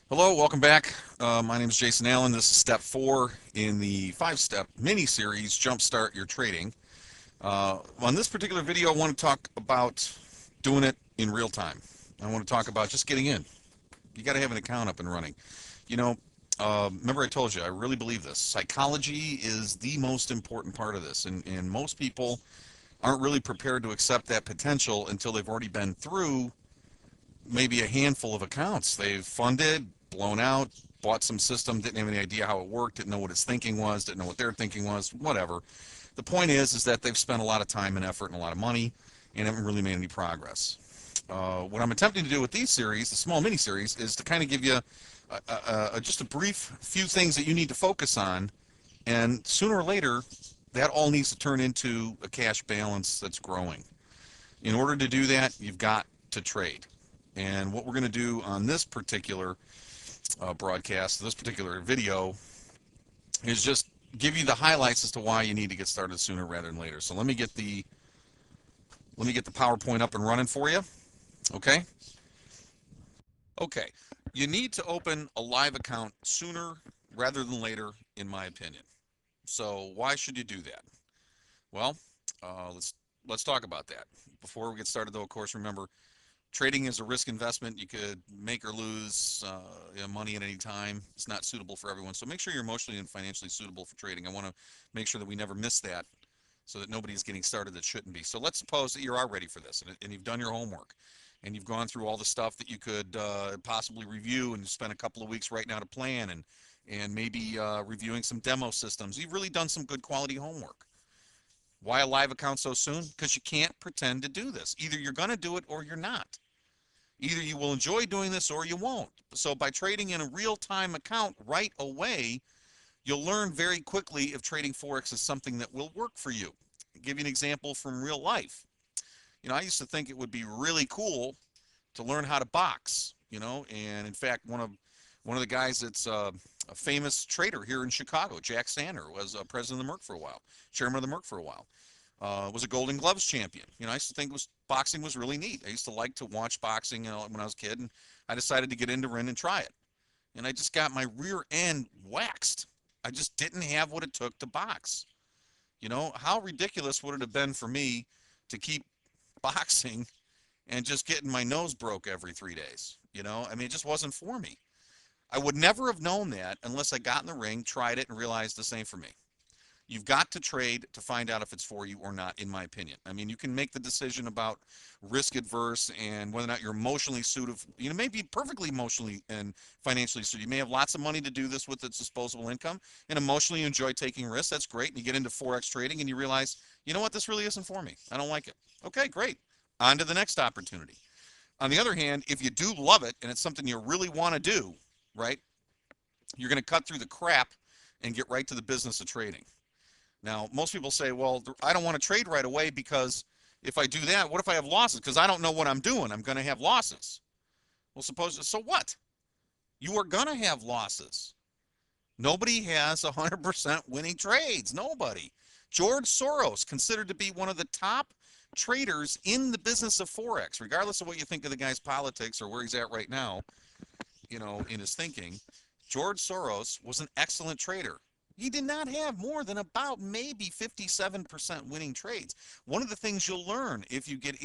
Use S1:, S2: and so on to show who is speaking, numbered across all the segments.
S1: Hello, welcome back. My name is Jason Allen. This is step 4 in the 5-step mini-series, Jumpstart Your Trading. On this particular video, I want to talk about doing it in real time. I want to talk about just getting in. You got to have an account up and running. You know, remember I told you, I really believe this. Psychology is the most important part of this, and most people aren't really prepared to accept that potential until they've already been through maybe a handful of accounts. They've funded, blown out, bought some system, didn't have any idea how it worked, didn't know what its thinking was, didn't know what their thinking was, whatever. The point is that they've spent a lot of time and effort and a lot of money and haven't really made any progress. What I'm attempting to do with these series, the small mini series, is to kind of give you just a brief few things that you need to focus on, and sooner or later, that all needs to turn into a cash balance that's growing. In order to do that, you've got to trade. And what we're going to do on this particular broadcast, this particular video, is just give you the highlights as to why you need to get started sooner rather than later. So let me get the PowerPoint up and running for you. Okay. Okay. You need to open a live account sooner rather than later, in my opinion. So why should you do that? Well, let's talk about that. Before we get started, though, of course, remember trading is a risk investment. You could make or lose money at any time. It's not suitable for everyone. So make sure you're emotionally and financially suitable for trading. I want to make sure that we never miss that so that nobody's getting started that shouldn't be. So let's suppose that you are ready for this and you've done your homework and you've gone through all the stuff that you could possibly review and spend a couple of weeks writing out a plan and maybe reviewing some demo systems. You've really done some good quality homework. Why a live account so soon? Because you can't pretend to do this. Either you're going to do it or you're not. Either you will enjoy doing this or you won't. So by trading in a real-time account right away, you'll learn very quickly if trading Forex is something that will work for you. I'll give you an example from real life. I used to think it would be really cool to learn how to box, and in fact, one of the guys that's a famous trader here in Chicago, Jack Sander, was president of the Merck for a while, chairman of the Merck for a while. Was a Golden Gloves champion. I used to think boxing was really neat. I used to like to watch boxing when I was a kid, and I decided to get into ring and try it. And I just got my rear end waxed. I just didn't have what it took to box. How ridiculous would it have been for me to keep boxing and just getting my nose broke every 3 days? I mean, it just wasn't for me. I would never have known that unless I got in the ring, tried it, and realized the same for me. You've got to trade to find out if it's for you or not, in my opinion. I mean, you can make the decision about risk adverse and whether or not you're emotionally suited. You may be perfectly emotionally and financially suited. You may have lots of money to do this with its disposable income and emotionally enjoy taking risks. That's great. And you get into Forex trading and you realize, you know what, this really isn't for me. I don't like it. Okay, great. On to the next opportunity. On the other hand, if you do love it and it's something you really want to do, right, you're going to cut through the crap and get right to the business of trading. Now, most people say, well, I don't want to trade right away because if I do that, what if I have losses? Because I don't know what I'm doing. I'm going to have losses. Well, so what? You are going to have losses. Nobody has 100% winning trades. Nobody. George Soros, considered to be one of the top traders in the business of Forex, regardless of what you think of the guy's politics or where he's at right now, in his thinking, George Soros was an excellent trader. He did not have more than about maybe 57% winning trades. One of the things you'll learn if you get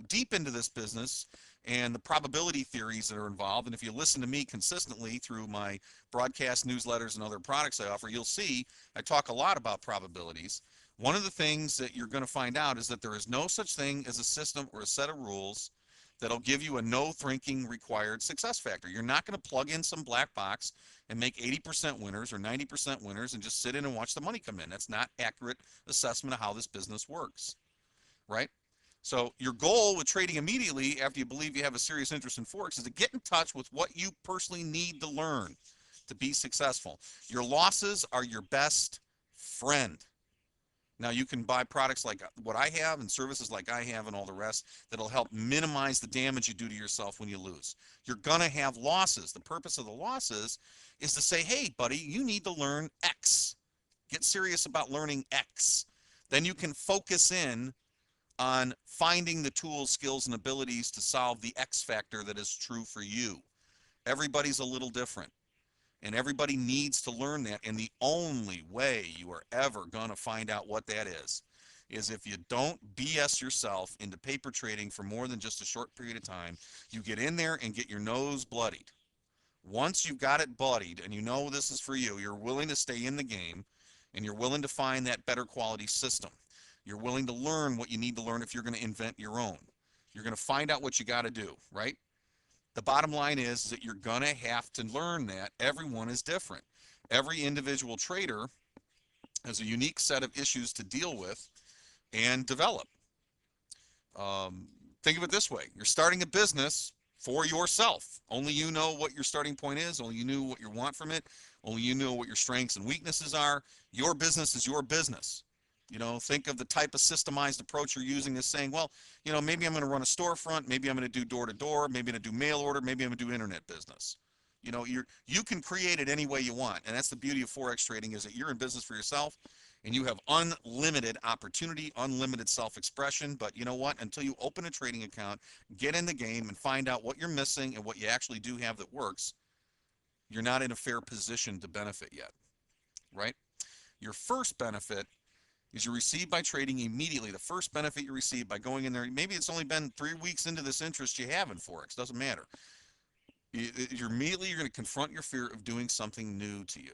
S1: deep into this business and the probability theories that are involved, and if you listen to me consistently through my broadcast newsletters and other products I offer, you'll see I talk a lot about probabilities. One of the things that you're going to find out is that there is no such thing as a system or a set of rules that'll give you a no thinking required success factor. You're not going to plug in some black box and make 80% winners or 90% winners and just sit in and watch the money come in. That's not accurate assessment of how this business works, right? So your goal with trading immediately after you believe you have a serious interest in Forex is to get in touch with what you personally need to learn to be successful. Your losses are your best friend. Now, you can buy products like what I have and services like I have and all the rest that'll help minimize the damage you do to yourself when you lose. You're going to have losses. The purpose of the losses is to say, hey, buddy, you need to learn X. Get serious about learning X. Then you can focus in on finding the tools, skills, and abilities to solve the X factor that is true for you. Everybody's a little different. And everybody needs to learn that. And the only way you are ever going to find out what that is if you don't BS yourself into paper trading for more than just a short period of time. You get in there and get your nose bloodied. Once you've got it bloodied and you know this is for you, you're willing to stay in the game and you're willing to find that better quality system. You're willing to learn what you need to learn if you're going to invent your own. You're going to find out what you got to do, right? The bottom line is that you're going to have to learn that everyone is different. Every individual trader has a unique set of issues to deal with and develop. Think of it this way. You're starting a business for yourself. Only you know what your starting point is. Only you know what you want from it. Only you know what your strengths and weaknesses are. Your business is your business. Think of the type of systemized approach you're using as saying, well, maybe I'm going to run a storefront. Maybe I'm going to do door-to-door. Maybe I'm going to do mail order. Maybe I'm going to do internet business. You can create it any way you want. And that's the beauty of Forex trading, is that you're in business for yourself and you have unlimited opportunity, unlimited self-expression. But you know what? Until you open a trading account, get in the game and find out what you're missing and what you actually do have that works, you're not in a fair position to benefit yet, right? Your first benefit is you receive by trading immediately. The first benefit you receive by going in there, maybe it's only been 3 weeks into this interest you have in Forex, doesn't matter. You're going to confront your fear of doing something new to you.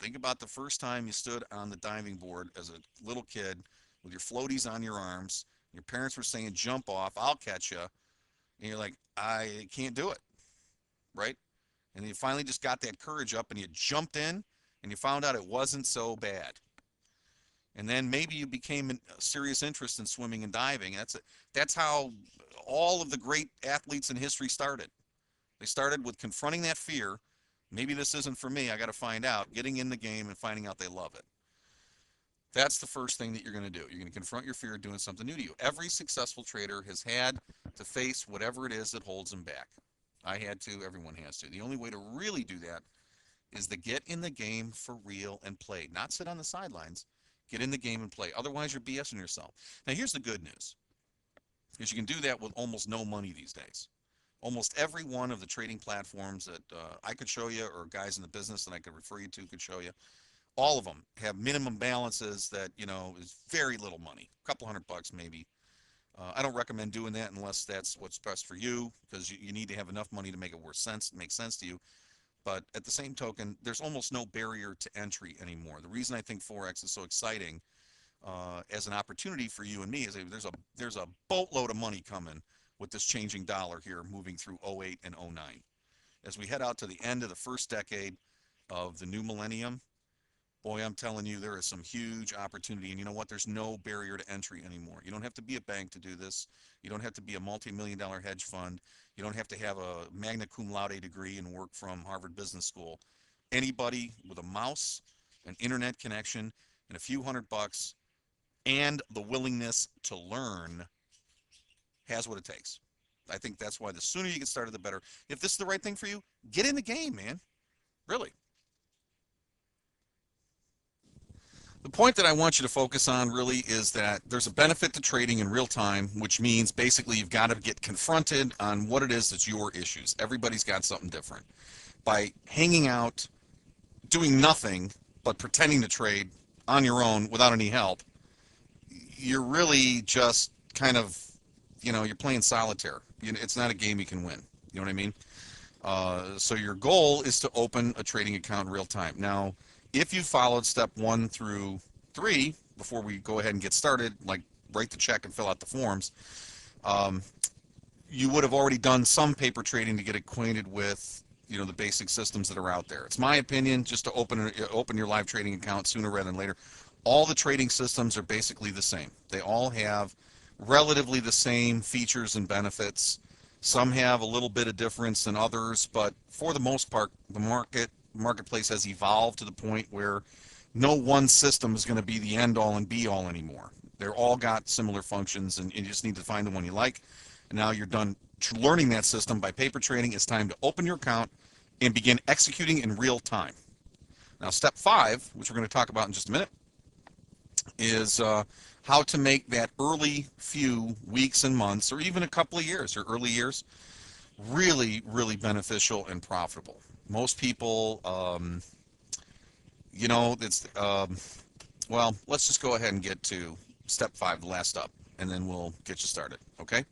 S1: Think about the first time you stood on the diving board as a little kid with your floaties on your arms. Your parents were saying, jump off, I'll catch you. And you're like, I can't do it, right? And you finally just got that courage up and you jumped in and you found out it wasn't so bad. And then maybe you became a serious interest in swimming and diving. That's how all of the great athletes in history started. They started with confronting that fear. Maybe this isn't for me, I got to find out, getting in the game and finding out they love it. That's the first thing that you're going to do. You're going to confront your fear of doing something new to you. Every successful trader has had to face whatever it is that holds them back. I had to, everyone has to. The only way to really do that is to get in the game for real and play, not sit on the sidelines. Get in the game and play. Otherwise, you're BSing yourself. Now, here's the good news, is you can do that with almost no money these days. Almost every one of the trading platforms that I could show you, or guys in the business that I could refer you to could show you, all of them have minimum balances that, is very little money, a couple $100 maybe. I don't recommend doing that unless that's what's best for you, because you need to have enough money to make it make sense to you. But at the same token, there's almost no barrier to entry anymore. The reason I think Forex is so exciting as an opportunity for you and me is there's a boatload of money coming with this changing dollar here, moving through 08 and 09. As we head out to the end of the first decade of the new millennium, boy, I'm telling you, there is some huge opportunity. And you know what? There's no barrier to entry anymore. You don't have to be a bank to do this. You don't have to be a multi-million-dollar hedge fund. You don't have to have a magna cum laude degree and work from Harvard Business School. Anybody with a mouse, an internet connection, and a few $100 and the willingness to learn has what it takes. I think that's why the sooner you get started, the better. If this is the right thing for you, get in the game, man. Really. The point that I want you to focus on really is that there's a benefit to trading in real time, which means basically you've got to get confronted on what it is that's your issues. Everybody's got something different. By hanging out, doing nothing, but pretending to trade on your own without any help, you're really just kind of, you're playing solitaire. It's not a game you can win. You know what I mean? So your goal is to open a trading account in real time. Now, if you followed step 1 through 3 before we go ahead and get started, like write the check and fill out the forms, you would have already done some paper trading to get acquainted with the basic systems that are out there. It's my opinion just to open your live trading account sooner rather than later. All the trading systems are basically the same. They all have relatively the same features and benefits. Some have a little bit of difference than others, but for the most part, the marketplace has evolved to the point where no one system is going to be the end-all and be-all anymore. They're all got similar functions, and you just need to find the one you like. And now you're done learning that system by paper trading. It's time to open your account and begin executing in real time. Now, step 5, which we're going to talk about in just a minute, is how to make that early few weeks and months, or even a couple of years, or early years, really, really beneficial and profitable. Most people, it's well, let's just go ahead and get to step 5, the last up, and then we'll get you started. Okay?